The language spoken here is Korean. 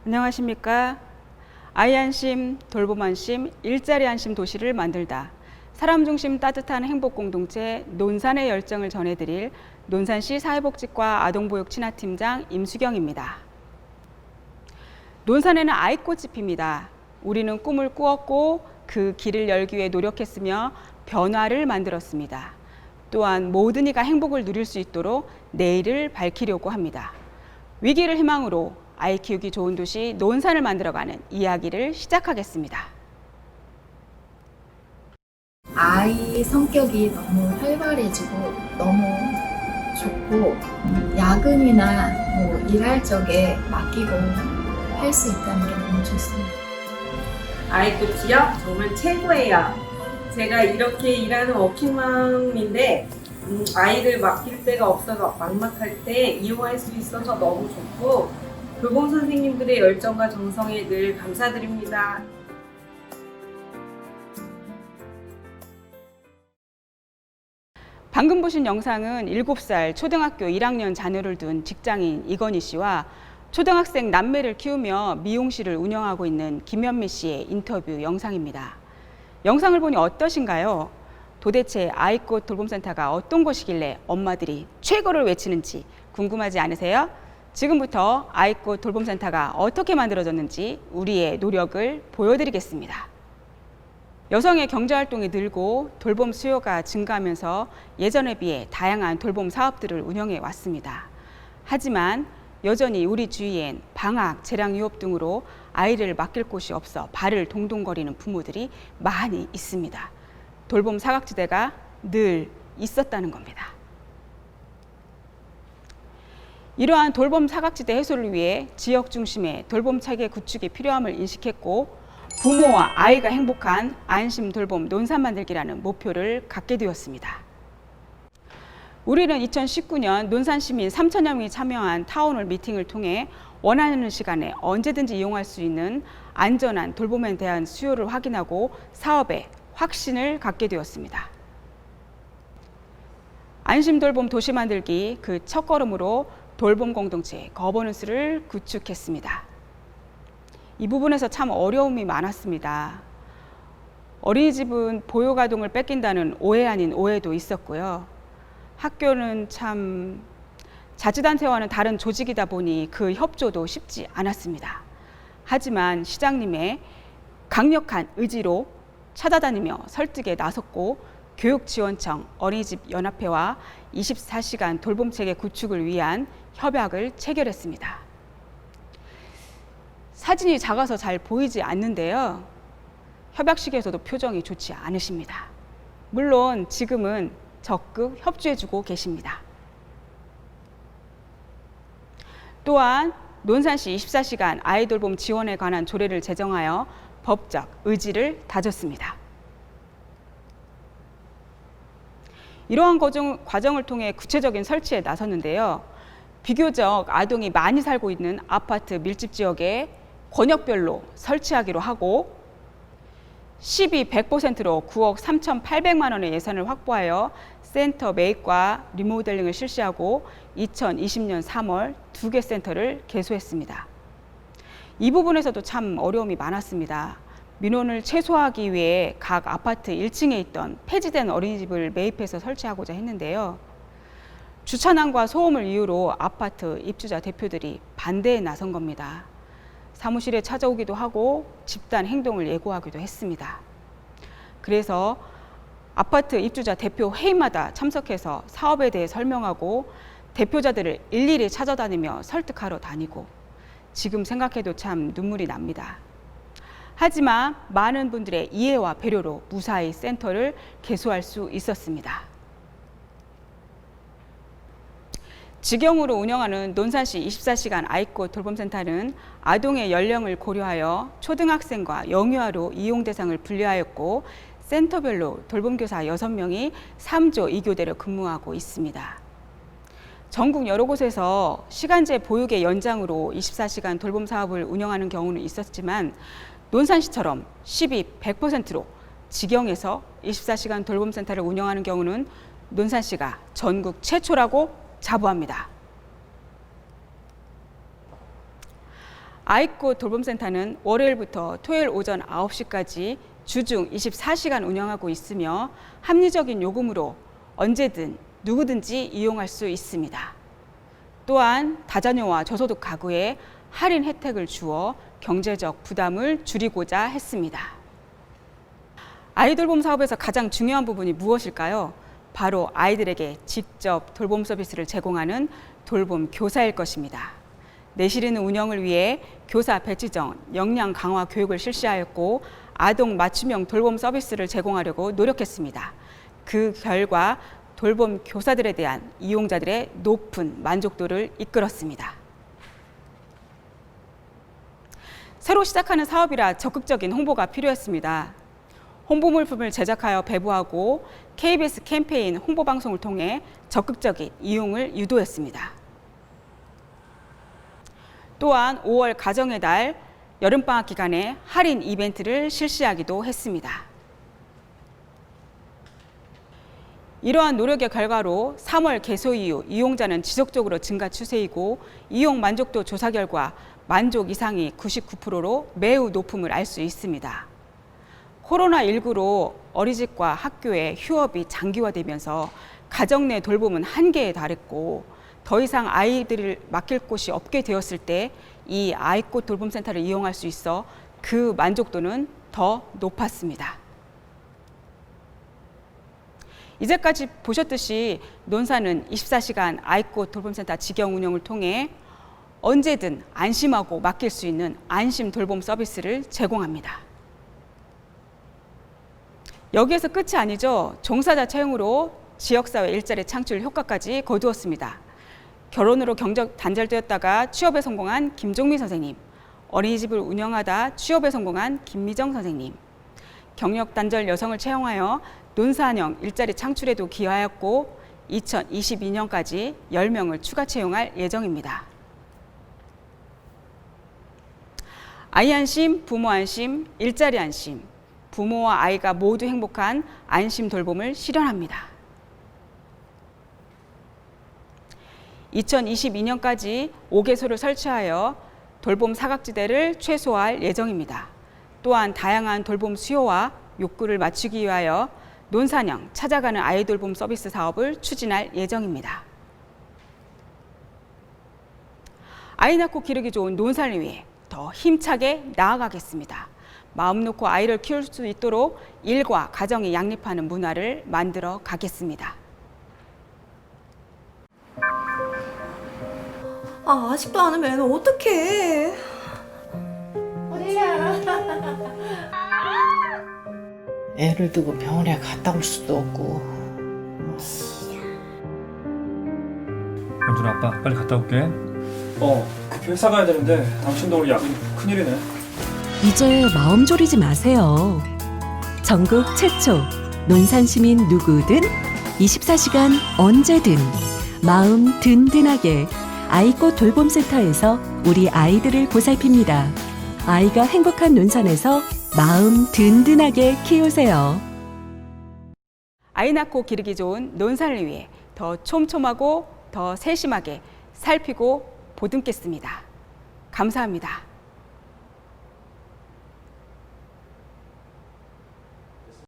안녕하십니까. 아이 안심, 돌봄 안심, 일자리 안심 도시를 만들다. 사람 중심 따뜻한 행복 공동체 논산의 열정을 전해드릴 논산시 사회복지과 아동보육 친화팀장 임수경입니다. 논산에는 아이꽃이 핍니다. 우리는 꿈을 꾸었고 그 길을 열기 위해 노력했으며 변화를 만들었습니다. 또한 모든 이가 행복을 누릴 수 있도록 내일을 밝히려고 합니다. 위기를 희망으로 아이 키우기 좋은 도시 논산을 만들어가는 이야기를 시작하겠습니다. 아이 성격이 너무 활발해지고 너무 좋고 야근이나 일할 적에 맡기고 할 수 있다는 게 너무 좋습니다. 아이꽃이요? 정말 최고예요. 제가 이렇게 일하는 워킹맘인데 아이를 맡길 데가 없어서 막막할 때 이용할 수 있어서 너무 좋고 돌봄 선생님들의 열정과 정성에 늘 감사드립니다. 방금 보신 영상은 7살 초등학교 1학년 자녀를 둔 직장인 이건희 씨와 초등학생 남매를 키우며 미용실을 운영하고 있는 김현미 씨의 인터뷰 영상입니다. 영상을 보니 어떠신가요? 도대체 아이꽃 돌봄센터가 어떤 곳이길래 엄마들이 최고를 외치는지 궁금하지 않으세요? 지금부터 아이꽃 돌봄센터가 어떻게 만들어졌는지 우리의 노력을 보여드리겠습니다. 여성의 경제활동이 늘고 돌봄 수요가 증가하면서 예전에 비해 다양한 돌봄 사업들을 운영해 왔습니다. 하지만 여전히 우리 주위엔 방학, 재량 유업 등으로 아이를 맡길 곳이 없어 발을 동동거리는 부모들이 많이 있습니다. 돌봄 사각지대가 늘 있었다는 겁니다. 이러한 돌봄 사각지대 해소를 위해 지역 중심의 돌봄 체계 구축이 필요함을 인식했고 부모와 아이가 행복한 안심 돌봄 논산 만들기라는 목표를 갖게 되었습니다. 우리는 2019년 논산 시민 3천여 명이 참여한 타운홀 미팅을 통해 원하는 시간에 언제든지 이용할 수 있는 안전한 돌봄에 대한 수요를 확인하고 사업에 확신을 갖게 되었습니다. 안심 돌봄 도시 만들기 그 첫걸음으로 돌봄 공동체 거버넌스를 구축했습니다. 이 부분에서 참 어려움이 많았습니다. 어린이집은 보육아동을 뺏긴다는 오해 아닌 오해도 있었고요. 학교는 참 자치단체와는 다른 조직이다 보니 그 협조도 쉽지 않았습니다. 하지만 시장님의 강력한 의지로 찾아다니며 설득에 나섰고 교육지원청, 어린이집 연합회와 24시간 돌봄체계 구축을 위한 협약을 체결했습니다. 사진이 작아서 잘 보이지 않는데요. 협약식에서도 표정이 좋지 않으십니다. 물론 지금은 적극 협조해주고 계십니다. 또한 논산시 24시간 아이돌봄 지원에 관한 조례를 제정하여 법적 의지를 다졌습니다. 이러한 과정을 통해 구체적인 설치에 나섰는데요. 비교적 아동이 많이 살고 있는 아파트 밀집 지역에 권역별로 설치하기로 하고 100%로 9억 3,800만 원의 예산을 확보하여 센터 매입과 리모델링을 실시하고 2020년 3월 2개 센터를 개소했습니다. 이 부분에서도 참 어려움이 많았습니다. 민원을 최소화하기 위해 각 아파트 1층에 있던 폐지된 어린이집을 매입해서 설치하고자 했는데요. 주차난과 소음을 이유로 아파트 입주자 대표들이 반대에 나선 겁니다. 사무실에 찾아오기도 하고 집단 행동을 예고하기도 했습니다. 그래서 아파트 입주자 대표 회의마다 참석해서 사업에 대해 설명하고 대표자들을 일일이 찾아다니며 설득하러 다니고 지금 생각해도 참 눈물이 납니다. 하지만 많은 분들의 이해와 배려로 무사히 센터를 개소할 수 있었습니다. 직영으로 운영하는 논산시 24시간 아이꽃 돌봄센터는 아동의 연령을 고려하여 초등학생과 영유아로 이용 대상을 분류하였고 센터별로 돌봄교사 6명이 3조 2교대로 근무하고 있습니다. 전국 여러 곳에서 시간제 보육의 연장으로 24시간 돌봄 사업을 운영하는 경우는 있었지만 논산시처럼 100%로 직영에서 24시간 돌봄센터를 운영하는 경우는 논산시가 전국 최초라고 자부합니다. 아이꽃 돌봄센터는 월요일부터 토요일 오전 9시까지 주중 24시간 운영하고 있으며 합리적인 요금으로 언제든 누구든지 이용할 수 있습니다. 또한 다자녀와 저소득 가구에 할인 혜택을 주어 경제적 부담을 줄이고자 했습니다. 아이돌봄 사업에서 가장 중요한 부분이 무엇일까요? 바로 아이들에게 직접 돌봄 서비스를 제공하는 돌봄 교사일 것입니다. 내실 있는 운영을 위해 교사 배치정, 역량 강화 교육을 실시하였고 아동 맞춤형 돌봄 서비스를 제공하려고 노력했습니다. 그 결과 돌봄 교사들에 대한 이용자들의 높은 만족도를 이끌었습니다. 새로 시작하는 사업이라 적극적인 홍보가 필요했습니다. 홍보 물품을 제작하여 배부하고 KBS 캠페인 홍보 방송을 통해 적극적인 이용을 유도했습니다. 또한 5월 가정의 달 여름방학 기간에 할인 이벤트를 실시하기도 했습니다. 이러한 노력의 결과로 3월 개소 이후 이용자는 지속적으로 증가 추세이고 이용 만족도 조사 결과 만족 이상이 99%로 매우 높음을 알 수 있습니다. 코로나19로 어린이집과 학교의 휴업이 장기화되면서 가정 내 돌봄은 한계에 달했고 더 이상 아이들을 맡길 곳이 없게 되었을 때 이 아이꽃 돌봄센터를 이용할 수 있어 그 만족도는 더 높았습니다. 이제까지 보셨듯이 논사는 24시간 아이꽃 돌봄센터 직영 운영을 통해 언제든 안심하고 맡길 수 있는 안심 돌봄 서비스를 제공합니다. 여기에서 끝이 아니죠. 종사자 채용으로 지역사회 일자리 창출 효과까지 거두었습니다. 결혼으로 경력 단절되었다가 취업에 성공한 김종미 선생님, 어린이집을 운영하다 취업에 성공한 김미정 선생님, 경력 단절 여성을 채용하여 논사형 일자리 창출에도 기여하였고 2022년까지 10명을 추가 채용할 예정입니다. 아이 안심, 부모 안심, 일자리 안심, 부모와 아이가 모두 행복한 안심 돌봄을 실현합니다. 2022년까지 5개소를 설치하여 돌봄 사각지대를 최소화할 예정입니다. 또한 다양한 돌봄 수요와 욕구를 맞추기 위하여 논사형 찾아가는 아이 돌봄 서비스 사업을 추진할 예정입니다. 아이 낳고 기르기 좋은 논산을 위해 더 힘차게 나아가겠습니다. 마음 놓고 아이를 키울 수 있도록 일과 가정이 양립하는 문화를 만들어 가겠습니다. 아직도 안 오면 어떡해. 애를 두고 병원에 갔다 올 수도 없고. 연준아, 아빠 빨리 갔다 올게. 급히 회사 가야 되는데 당신도 오늘 야근이 큰일이네. 이제 마음 졸이지 마세요. 전국 최초 논산 시민 누구든 24시간 언제든 마음 든든하게 아이꽃 돌봄센터에서 우리 아이들을 보살핍니다. 아이가 행복한 논산에서 마음 든든하게 키우세요. 아이 낳고 기르기 좋은 논산을 위해 더 촘촘하고 더 세심하게 살피고 보듬겠습니다. 감사합니다.